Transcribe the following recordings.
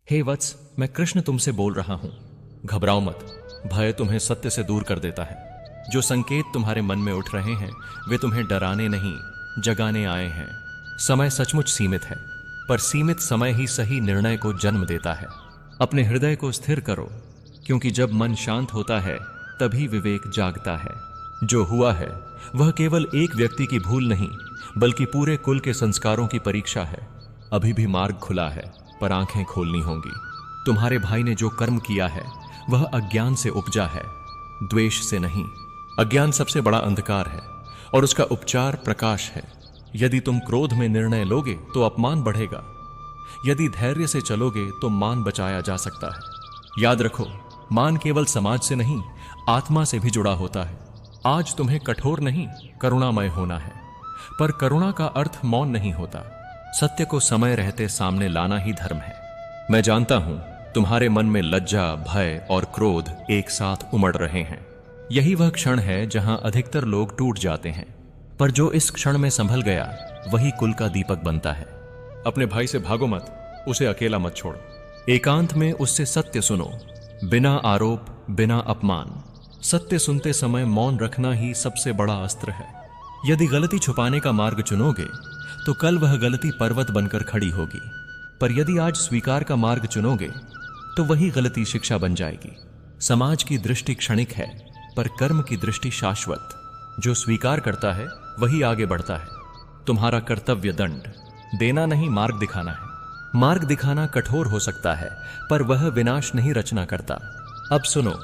हे वत्स, मैं कृष्ण तुमसे बोल रहा हूं। घबराओ मत। भय तुम्हें सत्य से दूर कर देता है। जो संकेत तुम्हारे मन में उठ रहे हैं वे तुम्हें डराने नहीं, जगाने आए हैं। समय सचमुच सीमित है, पर सीमित समय ही सही निर्णय को जन्म देता है। अपने हृदय को स्थिर करो, क्योंकि जब मन शांत होता है तभी विवेक जागता है। जो हुआ है वह केवल एक व्यक्ति की भूल नहीं, बल्कि पूरे कुल के संस्कारों की परीक्षा है। अभी भी मार्ग खुला है, पर आंखें खोलनी होंगी। तुम्हारे भाई ने जो कर्म किया है वह अज्ञान से उपजा है, द्वेष से नहीं। अज्ञान सबसे बड़ा अंधकार है और उसका उपचार प्रकाश है। यदि तुम क्रोध में निर्णय लोगे तो अपमान बढ़ेगा, यदि धैर्य से चलोगे तो मान बचाया जा सकता है। याद रखो, मान केवल समाज से नहीं, आत्मा से भी जुड़ा होता है। आज तुम्हें कठोर नहीं, करुणामय होना है, पर करुणा का अर्थ मौन नहीं होता। सत्य को समय रहते सामने लाना ही धर्म है। मैं जानता हूं तुम्हारे मन में लज्जा, भय और क्रोध एक साथ उमड़ रहे हैं। यही वह क्षण है जहां अधिकतर लोग टूट जाते हैं, पर जो इस क्षण में संभल गया वही कुल का दीपक बनता है। अपने भाई से भागो मत, उसे अकेला मत छोड़ो। एकांत में उससे सत्य सुनो, बिना आरोप, बिना अपमान। सत्य सुनते समय मौन रखना ही सबसे बड़ा अस्त्र है। यदि गलती छुपाने का मार्ग चुनोगे तो कल वह गलती पर्वत बनकर खड़ी होगी, पर यदि आज स्वीकार का मार्ग चुनोगे तो वही गलती शिक्षा बन जाएगी। समाज की दृष्टि क्षणिक है, पर कर्म की दृष्टि शाश्वत। जो स्वीकार करता है वही आगे बढ़ता है। तुम्हारा कर्तव्य दंड देना नहीं, मार्ग दिखाना है। मार्ग दिखाना कठोर हो सकता है, पर वह विनाश नहीं रचना करता। अब सुनो,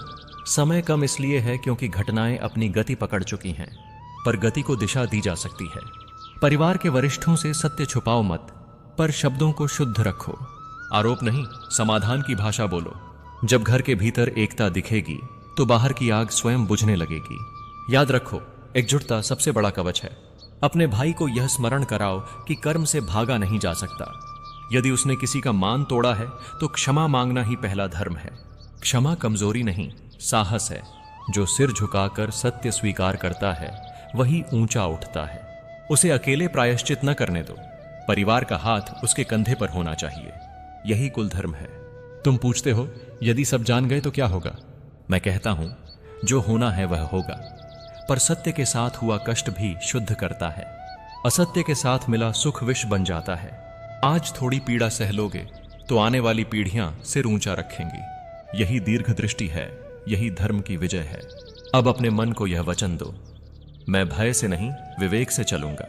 समय कम इसलिए है क्योंकि घटनाएं अपनी गति पकड़ चुकी हैं, पर गति को दिशा दी जा सकती है। परिवार के वरिष्ठों से सत्य छुपाओ मत, पर शब्दों को शुद्ध रखो। आरोप नहीं, समाधान की भाषा बोलो। जब घर के भीतर एकता दिखेगी तो बाहर की आग स्वयं बुझने लगेगी। याद रखो, एकजुटता सबसे बड़ा कवच है। अपने भाई को यह स्मरण कराओ कि कर्म से भागा नहीं जा सकता। यदि उसने किसी का मान तोड़ा है तो क्षमा मांगना ही पहला धर्म है। क्षमा कमजोरी नहीं, साहस है। जो सिर झुकाकर सत्य स्वीकार करता है वही ऊंचा उठता है। उसे अकेले प्रायश्चित न करने दो, परिवार का हाथ उसके कंधे पर होना चाहिए। यही कुल धर्म है। तुम पूछते हो यदि सब जान गए तो क्या होगा? मैं कहता हूं जो होना है वह होगा, पर सत्य के साथ हुआ कष्ट भी शुद्ध करता है। असत्य के साथ मिला सुख विष बन जाता है। आज थोड़ी पीड़ा सह लोगे तो आने वाली पीढ़ियां सिर ऊंचा रखेंगी। यही दीर्घ दृष्टि है, यही धर्म की विजय है। अब अपने मन को यह वचन दो, मैं भय से नहीं, विवेक से चलूंगा।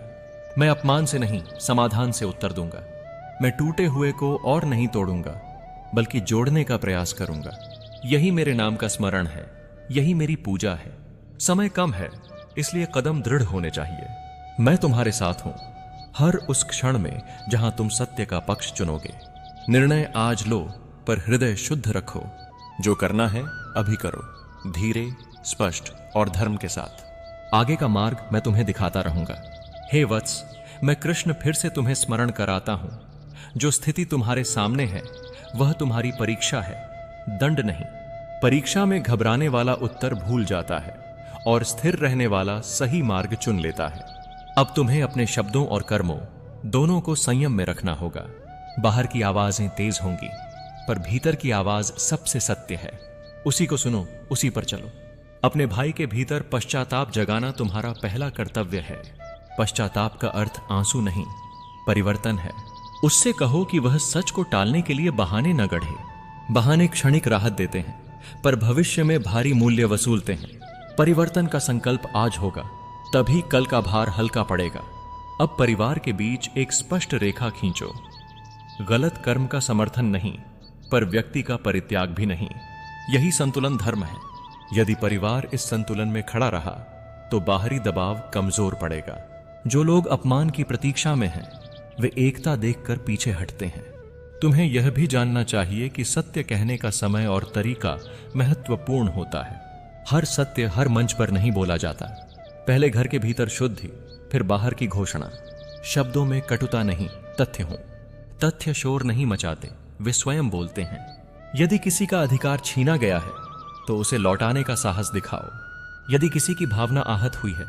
मैं अपमान से नहीं, समाधान से उत्तर दूंगा। मैं टूटे हुए को और नहीं तोड़ूंगा, बल्कि जोड़ने का प्रयास करूंगा। यही मेरे नाम का स्मरण है, यही मेरी पूजा है। समय कम है, इसलिए कदम दृढ़ होने चाहिए। मैं तुम्हारे साथ हूं हर उस क्षण में जहां तुम सत्य का पक्ष चुनोगे। निर्णय आज लो, पर हृदय शुद्ध रखो। जो करना है अभी करो, धीरे, स्पष्ट और धर्म के साथ। आगे का मार्ग मैं तुम्हें दिखाता रहूंगा। हे वत्स, मैं कृष्ण फिर से तुम्हें स्मरण कराता हूं। जो स्थिति तुम्हारे सामने है वह तुम्हारी परीक्षा है, दंड नहीं। परीक्षा में घबराने वाला उत्तर भूल जाता है और स्थिर रहने वाला सही मार्ग चुन लेता है। अब तुम्हें अपने शब्दों और कर्मों दोनों को संयम में रखना होगा। बाहर की आवाजें तेज होंगी, पर भीतर की आवाज सबसे सत्य है। उसी को सुनो, उसी पर चलो। अपने भाई के भीतर पश्चाताप जगाना तुम्हारा पहला कर्तव्य है। पश्चाताप का अर्थ आंसू नहीं, परिवर्तन है। उससे कहो कि वह सच को टालने के लिए बहाने न गढ़े। बहाने क्षणिक राहत देते हैं, पर भविष्य में भारी मूल्य वसूलते हैं। परिवर्तन का संकल्प आज होगा, तभी कल का भार हल्का पड़ेगा। अब परिवार के बीच एक स्पष्ट रेखा खींचो। गलत कर्म का समर्थन नहीं, पर व्यक्ति का परित्याग भी नहीं। यही संतुलन धर्म है। यदि परिवार इस संतुलन में खड़ा रहा तो बाहरी दबाव कमजोर पड़ेगा। जो लोग अपमान की प्रतीक्षा में हैं वे एकता देखकर पीछे हटते हैं। तुम्हें यह भी जानना चाहिए कि सत्य कहने का समय और तरीका महत्वपूर्ण होता है। हर सत्य हर मंच पर नहीं बोला जाता। पहले घर के भीतर शुद्धि, फिर बाहर की घोषणा। शब्दों में कटुता नहीं, तथ्य हो। तथ्य शोर नहीं मचाते, वे स्वयं बोलते हैं। यदि किसी का अधिकार छीना गया है तो उसे लौटाने का साहस दिखाओ। यदि किसी की भावना आहत हुई है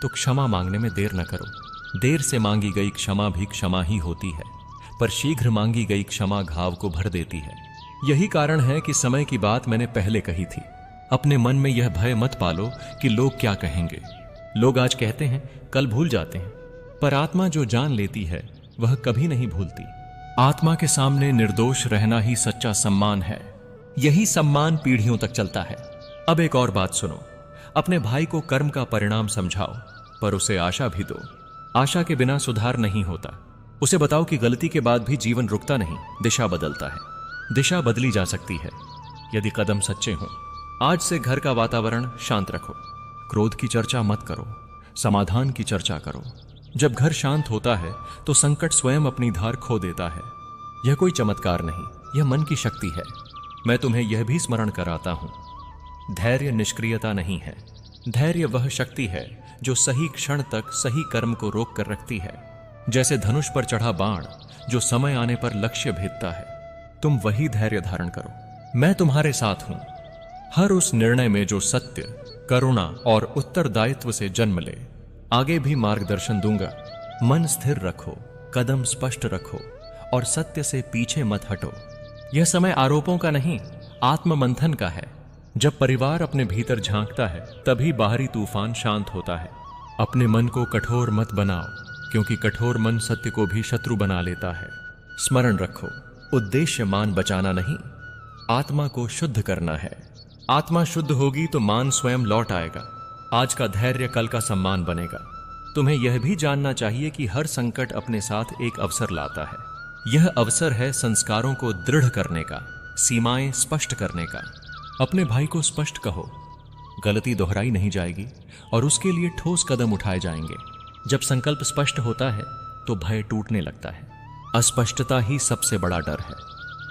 तो क्षमा मांगने में देर न करो। देर से मांगी गई क्षमा भी क्षमा ही होती है। पर शीघ्र मांगी गई क्षमा घाव को भर देती है। यही कारण है कि समय की बात मैंने पहले कही थी। अपने मन में यह भय मत पालो कि लोग क्या कहेंगे। लोग आज कहते हैं, कल भूल जाते हैं, पर आत्मा जो जान लेती है वह कभी नहीं भूलती। आत्मा के सामने निर्दोष रहना ही सच्चा सम्मान है। यही सम्मान पीढ़ियों तक चलता है। अब एक और बात सुनो। अपने भाई को कर्म का परिणाम समझाओ, पर उसे आशा भी दो। आशा के बिना सुधार नहीं होता। उसे बताओ कि गलती के बाद भी जीवन रुकता नहीं, दिशा बदलता है। दिशा बदली जा सकती है यदि कदम सच्चे हों। आज से घर का वातावरण शांत रखो। क्रोध की चर्चा मत करो, समाधान की चर्चा करो। जब घर शांत होता है तो संकट स्वयं अपनी धार खो देता है। यह कोई चमत्कार नहीं, यह मन की शक्ति है। मैं तुम्हें यह भी स्मरण कराता हूं, धैर्य निष्क्रियता नहीं है। धैर्य वह शक्ति है जो सही क्षण तक सही कर्म को रोक कर रखती है। जैसे धनुष पर चढ़ा बाण जो समय आने पर लक्ष्य भेदता है, तुम वही धैर्य धारण करो। मैं तुम्हारे साथ हूं। हर उस निर्णय में जो सत्य, करुणा और उत्तरदायित्व से जन्म ले, आगे भी मार्गदर्शन दूंगा। मन स्थिर रखो, कदम स्पष्ट रखो और सत्य से पीछे मत हटो। यह समय आरोपों का नहीं, आत्ममंथन का है। जब परिवार अपने भीतर झांकता है तभी बाहरी तूफान शांत होता है। अपने मन को कठोर मत बनाओ, क्योंकि कठोर मन सत्य को भी शत्रु बना लेता है। स्मरण रखो, उद्देश्य मान बचाना नहीं, आत्मा को शुद्ध करना है। आत्मा शुद्ध होगी तो मान स्वयं लौट आएगा। आज का धैर्य कल का सम्मान बनेगा। तुम्हें यह भी जानना चाहिए कि हर संकट अपने साथ एक अवसर लाता है। यह अवसर है संस्कारों को दृढ़ करने का, सीमाएं स्पष्ट करने का। अपने भाई को स्पष्ट कहो, गलती दोहराई नहीं जाएगी और उसके लिए ठोस कदम उठाए जाएंगे। जब संकल्प स्पष्ट होता है तो भय टूटने लगता है। अस्पष्टता ही सबसे बड़ा डर है।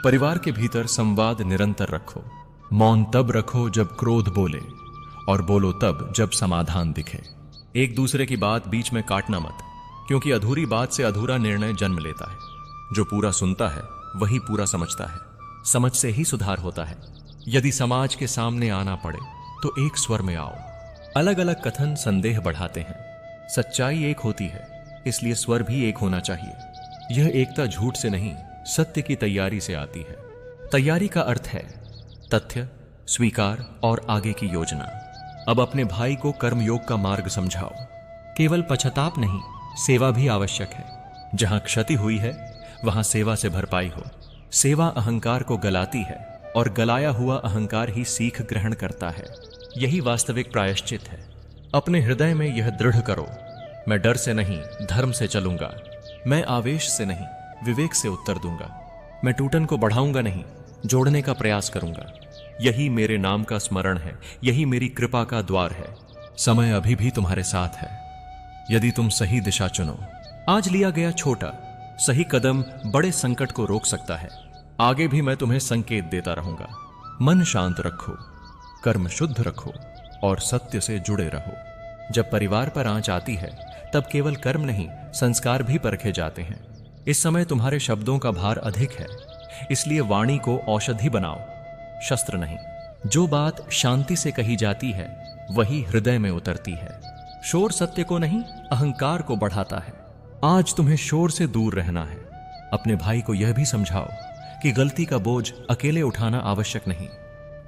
परिवार के भीतर संवाद निरंतर रखो। मौन तब रखो जब क्रोध बोले, और बोलो तब जब समाधान दिखे। एक दूसरे की बात बीच में काटना मत, क्योंकि अधूरी बात से अधूरा निर्णय जन्म लेता है। जो पूरा सुनता है वही पूरा समझता है। समझ से ही सुधार होता है। यदि समाज के सामने आना पड़े तो एक स्वर में आओ। अलग अलग कथन संदेह बढ़ाते हैं। सच्चाई एक होती है, इसलिए स्वर भी एक होना चाहिए। यह एकता झूठ से नहीं, सत्य की तैयारी से आती है। तैयारी का अर्थ है तथ्य, स्वीकार और आगे की योजना। अब अपने भाई को कर्मयोग का मार्ग समझाओ। केवल पश्चाताप नहीं, सेवा भी आवश्यक है। जहां क्षति हुई है वहां सेवा से भरपाई हो। सेवा अहंकार को गलाती है और गलाया हुआ अहंकार ही सीख ग्रहण करता है। यही वास्तविक प्रायश्चित है। अपने हृदय में यह दृढ़ करो, मैं डर से नहीं धर्म से चलूंगा। मैं आवेश से नहीं विवेक से उत्तर दूंगा। मैं टूटन को बढ़ाऊंगा नहीं, जोड़ने का प्रयास करूंगा। यही मेरे नाम का स्मरण है, यही मेरी कृपा का द्वार है। समय अभी भी तुम्हारे साथ है, यदि तुम सही दिशा चुनो। आज लिया गया छोटा सही कदम बड़े संकट को रोक सकता है। आगे भी मैं तुम्हें संकेत देता रहूंगा। मन शांत रखो, कर्म शुद्ध रखो और सत्य से जुड़े रहो। जब परिवार पर आंच आती है तब केवल कर्म नहीं, संस्कार भी परखे जाते हैं। इस समय तुम्हारे शब्दों का भार अधिक है, इसलिए वाणी को औषधि बनाओ, शस्त्र नहीं। जो बात शांति से कही जाती है वही हृदय में उतरती है। शोर सत्य को नहीं, अहंकार को बढ़ाता है। आज तुम्हें शोर से दूर रहना है। अपने भाई को यह भी समझाओ कि गलती का बोझ अकेले उठाना आवश्यक नहीं।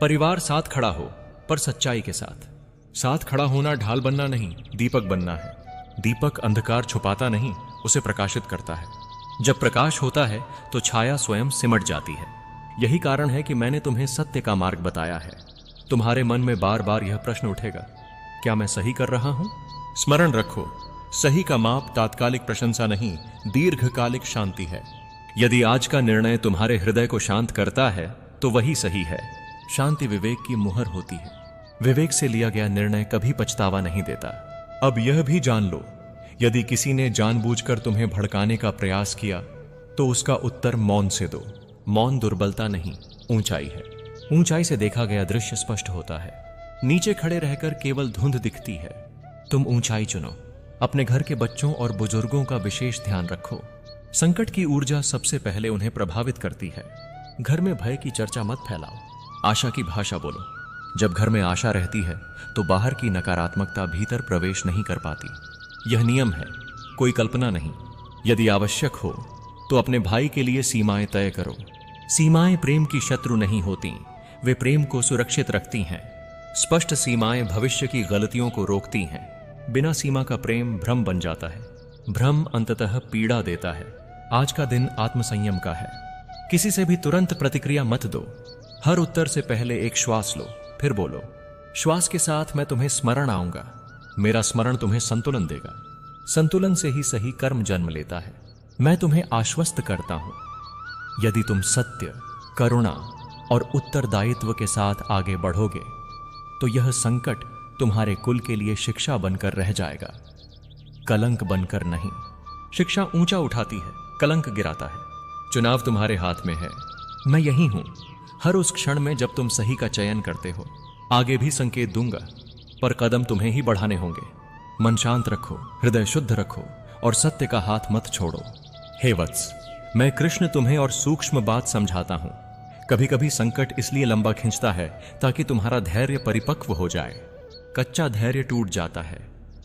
परिवार साथ खड़ा हो, पर सच्चाई के साथ। साथ खड़ा होना ढाल बनना नहीं, दीपक बनना है। दीपक अंधकार छुपाता नहीं, उसे प्रकाशित करता है। जब प्रकाश होता है तो छाया स्वयं सिमट जाती है। यही कारण है कि मैंने तुम्हें सत्य का मार्ग बताया है। तुम्हारे मन में बार बार यह प्रश्न उठेगा, क्या मैं सही कर रहा हूं? स्मरण रखो, सही का माप तात्कालिक प्रशंसा नहीं, दीर्घकालिक शांति है। यदि आज का निर्णय तुम्हारे हृदय को शांत करता है तो वही सही है। शांति विवेक की मुहर होती है। विवेक से लिया गया निर्णय कभी पछतावा नहीं देता। अब यह भी जान लो, यदि किसी ने जानबूझकर तुम्हें भड़काने का प्रयास किया तो उसका उत्तर मौन से दो। मौन दुर्बलता नहीं, ऊंचाई है। ऊंचाई से देखा गया दृश्य स्पष्ट होता है। नीचे खड़े रहकर केवल धुंध दिखती है। तुम ऊंचाई चुनो। अपने घर के बच्चों और बुजुर्गों का विशेष ध्यान रखो। संकट की ऊर्जा सबसे पहले उन्हें प्रभावित करती है। घर में भय की चर्चा मत फैलाओ, आशा की भाषा बोलो। जब घर में आशा रहती है तो बाहर की नकारात्मकता भीतर प्रवेश नहीं कर पाती। यह नियम है, कोई कल्पना नहीं। यदि आवश्यक हो तो अपने भाई के लिए सीमाएं तय करो। सीमाएं प्रेम की शत्रु नहीं होती, वे प्रेम को सुरक्षित रखती हैं। स्पष्ट सीमाएं भविष्य की गलतियों को रोकती हैं। बिना सीमा का प्रेम भ्रम बन जाता है। भ्रम अंततः पीड़ा देता है। आज का दिन आत्मसंयम का है। किसी से भी तुरंत प्रतिक्रिया मत दो। हर उत्तर से पहले एक श्वास लो, फिर बोलो। श्वास के साथ मैं तुम्हें स्मरण आऊंगा। मेरा स्मरण तुम्हें संतुलन देगा। संतुलन से ही सही कर्म जन्म लेता है। मैं तुम्हें आश्वस्त करता हूं, यदि तुम सत्य, करुणा और उत्तरदायित्व के साथ आगे बढ़ोगे तो यह संकट तुम्हारे कुल के लिए शिक्षा बनकर रह जाएगा, कलंक बनकर नहीं। शिक्षा ऊंचा उठाती है, कलंक गिराता है। चुनाव तुम्हारे हाथ में है। मैं यही हूं हर उस क्षण में जब तुम सही का चयन करते हो। आगे भी संकेत दूंगा, पर कदम तुम्हें ही बढ़ाने होंगे। मन शांत रखो, हृदय शुद्ध रखो और सत्य का हाथ मत छोड़ो। हे वत्स, मैं कृष्ण तुम्हें और सूक्ष्म बात समझाता हूं। कभी कभी संकट इसलिए लंबा खींचता है ताकि तुम्हारा धैर्य परिपक्व हो जाए। कच्चा धैर्य टूट जाता है,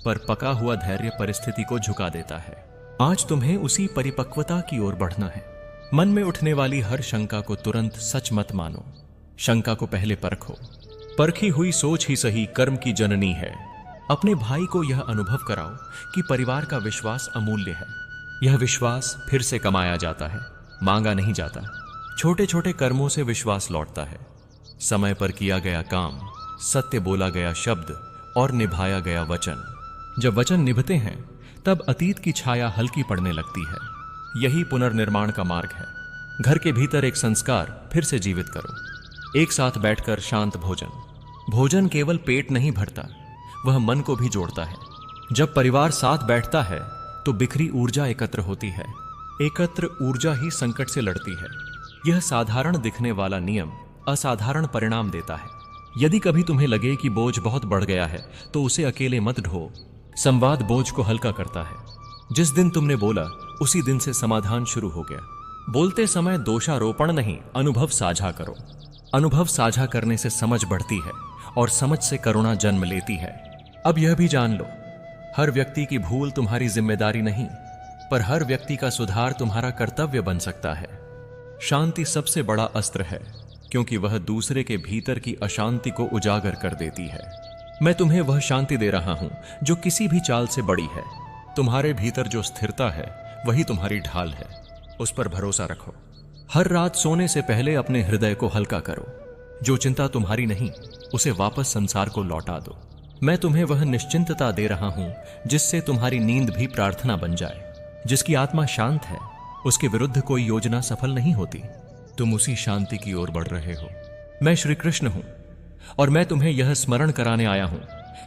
पर पका हुआ धैर्य परिस्थिति को झुका देता है। आज तुम्हें उसी परिपक्वता की ओर बढ़ना है। मन में उठने वाली हर शंका को तुरंत सच मत मानो। शंका को पहले परखो। परखी हुई सोच ही सही कर्म की जननी है। अपने भाई को यह अनुभव कराओ कि परिवार का विश्वास अमूल्य है। यह विश्वास फिर से कमाया जाता है, मांगा नहीं जाता। छोटे छोटे कर्मों से विश्वास लौटता है। समय पर किया गया काम, सत्य बोला गया शब्द और निभाया गया वचन। जब वचन निभते हैं तब अतीत की छाया हल्की पड़ने लगती है। यही पुनर्निर्माण का मार्ग है। घर के भीतर एक संस्कार फिर से जीवित करो। एक साथ बैठकर शांत भोजन। भोजन केवल पेट नहीं भरता, वह मन को भी जोड़ता है। जब परिवार साथ बैठता है तो बिखरी ऊर्जा एकत्र होती है। एकत्र ऊर्जा ही संकट से लड़ती है। यह साधारण दिखने वाला नियम असाधारण परिणाम देता है। यदि कभी तुम्हें लगे कि बोझ बहुत बढ़ गया है तो उसे अकेले मत ढो। संवाद बोझ को हल्का करता है। जिस दिन तुमने बोला उसी दिन से समाधान शुरू हो गया। बोलते समय दोषारोपण नहीं, अनुभव साझा करो। अनुभव साझा करने से समझ बढ़ती है और समझ से करुणा जन्म लेती है। अब यह भी जान लो, हर व्यक्ति की भूल तुम्हारी जिम्मेदारी नहीं, पर हर व्यक्ति का सुधार तुम्हारा कर्तव्य बन सकता है। शांति सबसे बड़ा अस्त्र है, क्योंकि वह दूसरे के भीतर की अशांति को उजागर कर देती है। मैं तुम्हें वह शांति दे रहा हूं जो किसी भी चाल से बड़ी है। तुम्हारे भीतर जो स्थिरता है वही तुम्हारी ढाल है। उस पर भरोसा रखो। हर रात सोने से पहले अपने हृदय को हल्का करो। जो चिंता तुम्हारी नहीं, उसे वापस संसार को लौटा दो। मैं तुम्हें वह निश्चिंतता दे रहा हूं जिससे तुम्हारी नींद भी प्रार्थना बन जाए। जिसकी आत्मा शांत है, उसके विरुद्ध कोई योजना सफल नहीं होती। तुम उसी शांति की ओर बढ़ रहे हो। मैं श्री कृष्ण हूं और मैं तुम्हें यह स्मरण कराने आया हूं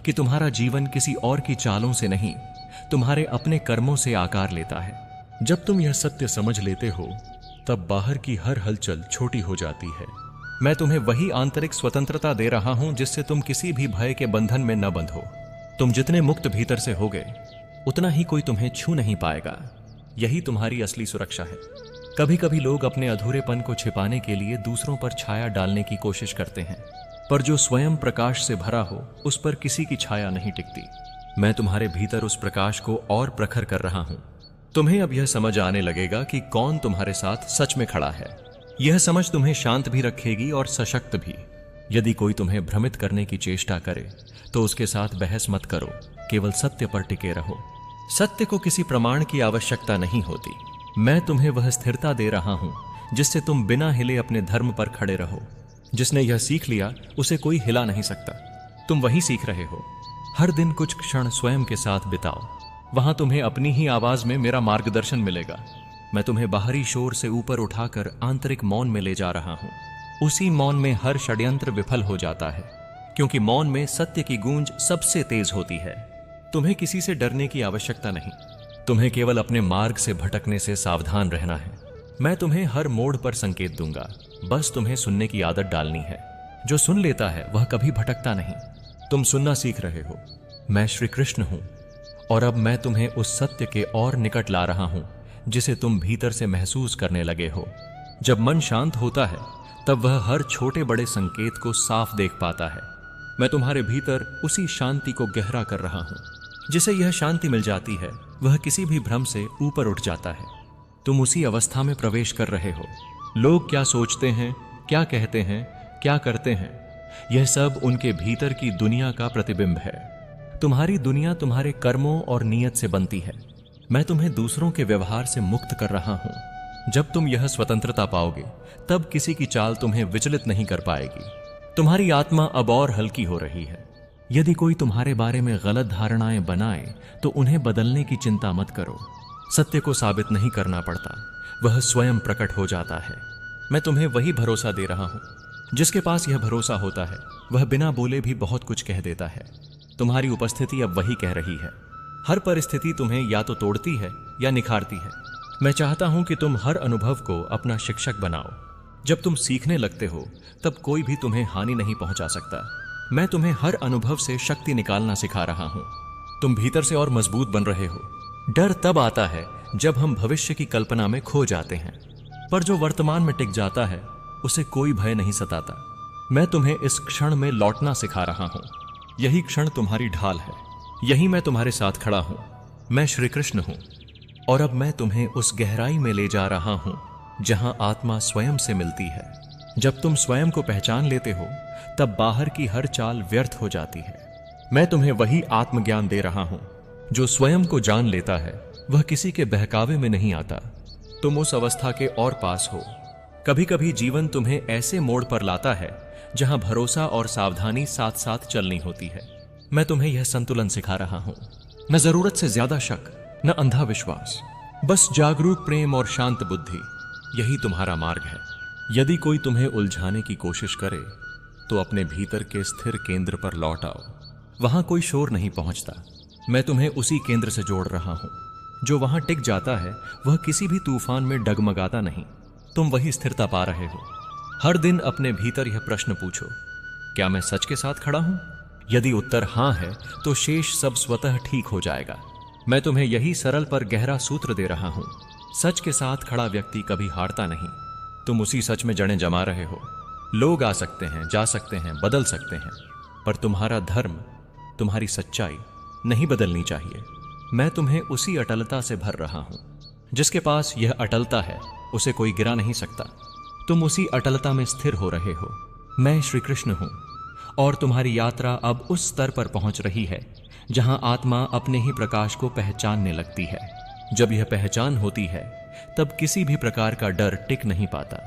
कि तुम्हारा जीवन किसी और की चालों से नहीं, तुम्हारे अपने कर्मों से आकार लेता है। जब तुम यह सत्य समझ लेते हो तब बाहर की हर हलचल छोटी हो जाती है। मैं तुम्हें वही आंतरिक स्वतंत्रता दे रहा हूं जिससे तुम किसी भी भय के बंधन में न बंधो। तुम जितने मुक्त भीतर से होगे उतना ही कोई तुम्हें छू नहीं पाएगा। यही तुम्हारी असली सुरक्षा है। कभी कभी लोग अपने अधूरेपन को छिपाने के लिए दूसरों पर छाया डालने की कोशिश करते हैं, पर जो स्वयं प्रकाश से भरा हो उस पर किसी की छाया नहीं टिकती। मैं तुम्हारे भीतर उस प्रकाश को और प्रखर कर रहा हूं। तुम्हें अब यह समझ आने लगेगा कि कौन तुम्हारे साथ सच में खड़ा है। यह समझ तुम्हें शांत भी रखेगी और सशक्त भी। यदि कोई तुम्हें भ्रमित करने की चेष्टा करे तो उसके साथ बहस मत करो, केवल सत्य पर टिके रहो। सत्य को किसी प्रमाण की आवश्यकता नहीं होती। मैं तुम्हें वह स्थिरता दे रहा हूं जिससे तुम बिना हिले अपने धर्म पर खड़े रहो। जिसने यह सीख लिया उसे कोई हिला नहीं सकता। तुम वही सीख रहे हो। हर दिन कुछ क्षण स्वयं के साथ बिताओ। वहां तुम्हें अपनी ही आवाज में मेरा मार्गदर्शन मिलेगा। मैं तुम्हें बाहरी शोर से ऊपर उठाकर आंतरिक मौन में ले जा रहा हूं। उसी मौन में हर षड्यंत्र विफल हो जाता है, क्योंकि मौन में सत्य की गूंज सबसे तेज होती है। तुम्हें किसी से डरने की आवश्यकता नहीं। तुम्हें केवल अपने मार्ग से भटकने से सावधान रहना है। मैं तुम्हें हर मोड़ पर संकेत दूंगा, बस तुम्हें सुनने की आदत डालनी है। जो सुन लेता है वह कभी भटकता नहीं। तुम सुनना सीख रहे हो। मैं श्री कृष्ण हूं और अब मैं तुम्हें उस सत्य के और निकट ला रहा हूं जिसे तुम भीतर से महसूस करने लगे हो। जब मन शांत होता है तब वह हर छोटे बड़े संकेत को साफ देख पाता है। मैं तुम्हारे भीतर उसी शांति को गहरा कर रहा हूं। जिसे यह शांति मिल जाती है वह किसी भी भ्रम से ऊपर उठ जाता है। तुम उसी अवस्था में प्रवेश कर रहे हो। लोग क्या सोचते हैं, क्या कहते हैं, क्या करते हैं, यह सब उनके भीतर की दुनिया का प्रतिबिंब है। तुम्हारी दुनिया तुम्हारे कर्मों और नियत से बनती है। मैं तुम्हें दूसरों के व्यवहार से मुक्त कर रहा हूं। जब तुम यह स्वतंत्रता पाओगे तब किसी की चाल तुम्हें विचलित नहीं कर पाएगी। तुम्हारी आत्मा अब और हल्की हो रही है। यदि कोई तुम्हारे बारे में गलत धारणाएं बनाए तो उन्हें बदलने की चिंता मत करो। सत्य को साबित नहीं करना पड़ता, वह स्वयं प्रकट हो जाता है। मैं तुम्हें वही भरोसा दे रहा हूं। जिसके पास यह भरोसा होता है वह बिना बोले भी बहुत कुछ कह देता है। तुम्हारी उपस्थिति अब वही कह रही है। हर परिस्थिति तुम्हें या तो तोड़ती है या निखारती है। मैं चाहता हूं कि तुम हर अनुभव को अपना शिक्षक बनाओ। जब तुम सीखने लगते हो तब कोई भी तुम्हें हानि नहीं पहुंचा सकता। मैं तुम्हें हर अनुभव से शक्ति निकालना सिखा रहा हूं। तुम भीतर से और मजबूत बन रहे हो। डर तब आता है जब हम भविष्य की कल्पना में खो जाते हैं, पर जो वर्तमान में टिक जाता है उसे कोई भय नहीं सताता। मैं तुम्हें इस क्षण में लौटना सिखा रहा हूं। यही क्षण तुम्हारी ढाल है। यही मैं तुम्हारे साथ खड़ा हूं। मैं श्री कृष्ण हूं और अब मैं तुम्हें उस गहराई में ले जा रहा हूं जहां आत्मा स्वयं से मिलती है। जब तुम स्वयं को पहचान लेते हो तब बाहर की हर चाल व्यर्थ हो जाती है। मैं तुम्हें वही आत्मज्ञान दे रहा हूं। जो स्वयं को जान लेता है वह किसी के बहकावे में नहीं आता। तुम उस अवस्था के और पास हो। कभी कभी जीवन तुम्हें ऐसे मोड़ पर लाता है जहां भरोसा और सावधानी साथ साथ चलनी होती है। मैं तुम्हें यह संतुलन सिखा रहा हूं। न जरूरत से ज्यादा शक, न अंधा विश्वास, बस जागरूक प्रेम और शांत बुद्धि। यही तुम्हारा मार्ग है। यदि कोई तुम्हें उलझाने की कोशिश करे तो अपने भीतर के स्थिर केंद्र पर लौट आओ। वहां कोई शोर नहीं पहुंचता। मैं तुम्हें उसी केंद्र से जोड़ रहा हूं। जो वहां टिक जाता है वह किसी भी तूफान में डगमगाता नहीं। तुम वही स्थिरता पा रहे हो। हर दिन अपने भीतर यह प्रश्न पूछो, क्या मैं सच के साथ खड़ा हूं? यदि उत्तर हां है तो शेष सब स्वतः ठीक हो जाएगा। मैं तुम्हें यही सरल पर गहरा सूत्र दे रहा हूं। सच के साथ खड़ा व्यक्ति कभी हारता नहीं। तुम उसी सच में जड़ें जमा रहे हो। लोग आ सकते हैं, जा सकते हैं, बदल सकते हैं, पर तुम्हारा धर्म, तुम्हारी सच्चाई नहीं बदलनी चाहिए। मैं तुम्हें उसी अटलता से भर रहा हूं। जिसके पास यह अटलता है उसे कोई गिरा नहीं सकता। तुम उसी अटलता में स्थिर हो रहे हो। मैं श्री कृष्ण हूं और तुम्हारी यात्रा अब उस स्तर पर पहुंच रही है जहां आत्मा अपने ही प्रकाश को पहचानने लगती है। जब यह पहचान होती है तब किसी भी प्रकार का डर टिक नहीं पाता।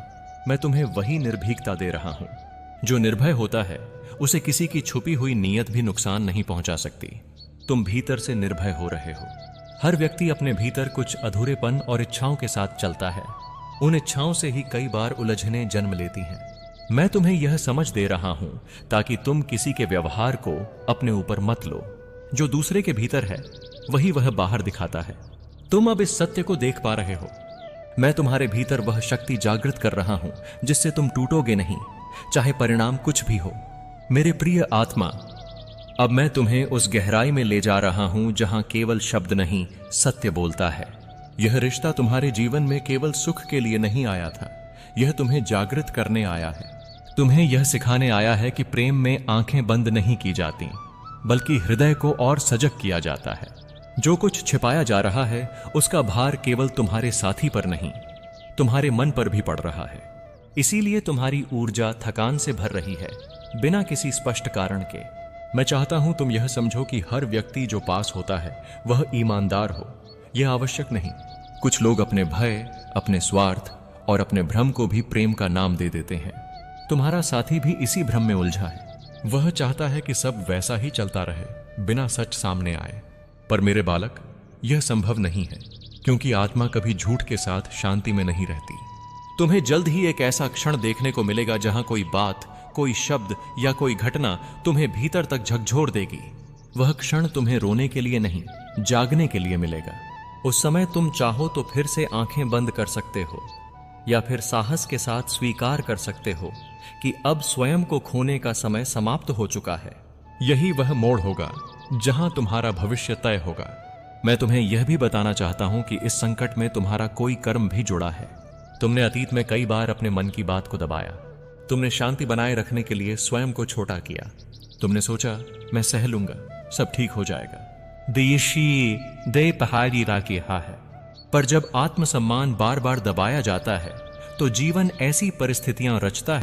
मैं तुम्हें वही निर्भीकता दे रहा हूं। जो निर्भय होता है उसे किसी की छुपी हुई नीयत भी नुकसान नहीं पहुंचा सकती। तुम भीतर से निर्भय हो रहे हो। हर व्यक्ति अपने भीतर कुछ अधूरेपन और इच्छाओं के साथ चलता है। उन इच्छाओं से ही कई बार उलझने जन्म लेती हैं। मैं तुम्हें यह समझ दे रहा हूं ताकि तुम किसी के व्यवहार को अपने ऊपर मत लो। जो दूसरे के भीतर है वही वह बाहर दिखाता है। तुम अब इस सत्य को देख पा रहे हो। मैं तुम्हारे भीतर वह शक्ति जागृत कर रहा हूं जिससे तुम टूटोगे नहीं, चाहे परिणाम कुछ भी हो। मेरे प्रिय आत्मा, अब मैं तुम्हें उस गहराई में ले जा रहा हूं जहां केवल शब्द नहीं, सत्य बोलता है। यह रिश्ता तुम्हारे जीवन में केवल सुख के लिए नहीं आया था, यह तुम्हें जागृत करने आया है। तुम्हें यह सिखाने आया है कि प्रेम में आंखें बंद नहीं की जाती, बल्कि हृदय को और सजग किया जाता है। जो कुछ छिपाया जा रहा है उसका भार केवल तुम्हारे साथी पर नहीं, तुम्हारे मन पर भी पड़ रहा है। इसीलिए तुम्हारी ऊर्जा थकान से भर रही है, बिना किसी स्पष्ट कारण के। मैं चाहता हूं तुम यह समझो कि हर व्यक्ति जो पास होता है वह ईमानदार हो। यह आवश्यक नहीं। कुछ लोग अपने भय, अपने स्वार्थ और अपने भ्रम को भी प्रेम का नाम दे देते हैं। तुम्हारा साथी भी इसी भ्रम में उलझा है। वह चाहता है कि सब वैसा ही चलता रहे, बिना सच सामने आए। पर मेरे बालक, यह संभव नहीं है, क्योंकि आत्मा कभी झूठ के साथ शांति में नहीं रहती। तुम्हें जल्द ही एक ऐसा क्षण देखने को मिलेगा जहां कोई बात, कोई शब्द या कोई घटना तुम्हें भीतर तक झकझोर देगी। वह क्षण तुम्हें रोने के लिए नहीं, जागने के लिए मिलेगा। उस समय तुम चाहो तो फिर से आंखें बंद कर सकते हो, या फिर साहस के साथ स्वीकार कर सकते हो कि अब स्वयं को खोने का समय समाप्त हो चुका है। यही वह मोड़ होगा जहां तुम्हारा भविष्य तय होगा। मैं तुम्हें यह भी बताना चाहता हूं कि इस संकट में तुम्हारा कोई कर्म भी जुड़ा है। तुमने अतीत में कई बार अपने मन की बात को दबाया। तुमने शांति बनाए रखने के लिए स्वयं को छोटा किया। तुमने सोचा, मैं सह लूंगा, सब ठीक हो जाएगा। देशी दे पहाड़ी राकी हा है। पर जब आत्मसम्मान बार बार दबाया जाता है तो जीवन ऐसी परिस्थितियां रचता है